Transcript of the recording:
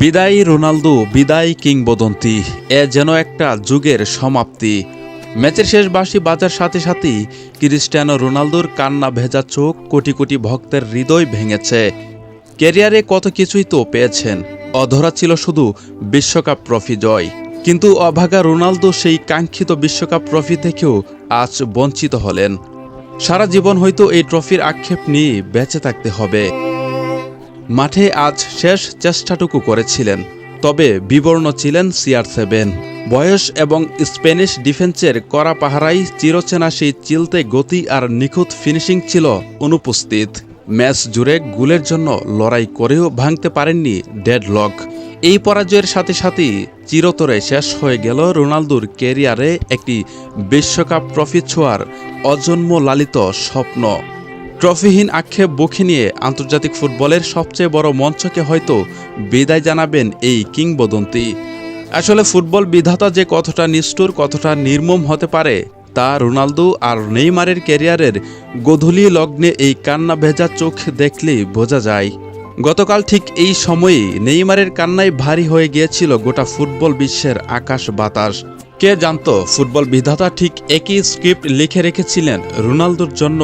বিদায়ী রোনালদো, বিদায়ী কিংবদন্তি। এ যেন একটা যুগের সমাপ্তি। ম্যাচের শেষ বাঁশি বাজার সাথে সাথেই ক্রিস্টিয়ানো রোনালদোর কান্না ভেজা চোখ কোটি কোটি ভক্তের হৃদয় ভেঙেছে। ক্যারিয়ারে কত কিছুই তো পেয়েছেন, অধরা ছিল শুধু বিশ্বকাপ ট্রফি জয়। কিন্তু অভাগা রোনালদো সেই কাঙ্ক্ষিত বিশ্বকাপ ট্রফি থেকেও আজ বঞ্চিত হলেন। সারা জীবন হয়তো এই ট্রফির আক্ষেপ নিয়ে বেঁচে থাকতে হবে। মাঠে আজ শেষ চেষ্টাটুকু করেছিলেন, তবে বিবর্ণ ছিলেন CR7। বয়স এবং স্প্যানিশ ডিফেন্সের কড়া পাহারাই চিরচেনা সেই চিলতে গতি আর নিখুঁত ফিনিশিং ছিল অনুপস্থিত। ম্যাচ জুড়ে গোলের জন্য লড়াই করেও ভাঙতে পারেননি ডেডলক। এই পরাজয়ের সাথে সাথেই চিরতরে শেষ হয়ে গেল রোনালদোর ক্যারিয়ারে একটি বিশ্বকাপ ট্রফি ছোঁয়ার অজন্ম লালিত স্বপ্ন। ট্রফিহীন আক্ষেপ বুকে নিয়ে আন্তর্জাতিক ফুটবলের সবচেয়ে বড় মঞ্চকে হয়তো বিদায় জানাবেন এই কিংবদন্তি। আসলে ফুটবল বিধাতা যে কতটা নিষ্ঠুর, কতটা নির্মম হতে পারে তা রোনালদো আর নেইমারের ক্যারিয়ারের গোধূলি লগ্নে এই কান্না ভেজা চোখ দেখলেই বোঝা যায়। গতকাল ঠিক এই সময়েই নেইমারের কান্নায় ভারী হয়ে গিয়েছিল গোটা ফুটবল বিশ্বের আকাশ বাতাস। কে জানতো ফুটবল বিধাতা ঠিক একই স্ক্রিপ্ট লিখে রেখেছিলেন রোনালদোর জন্য।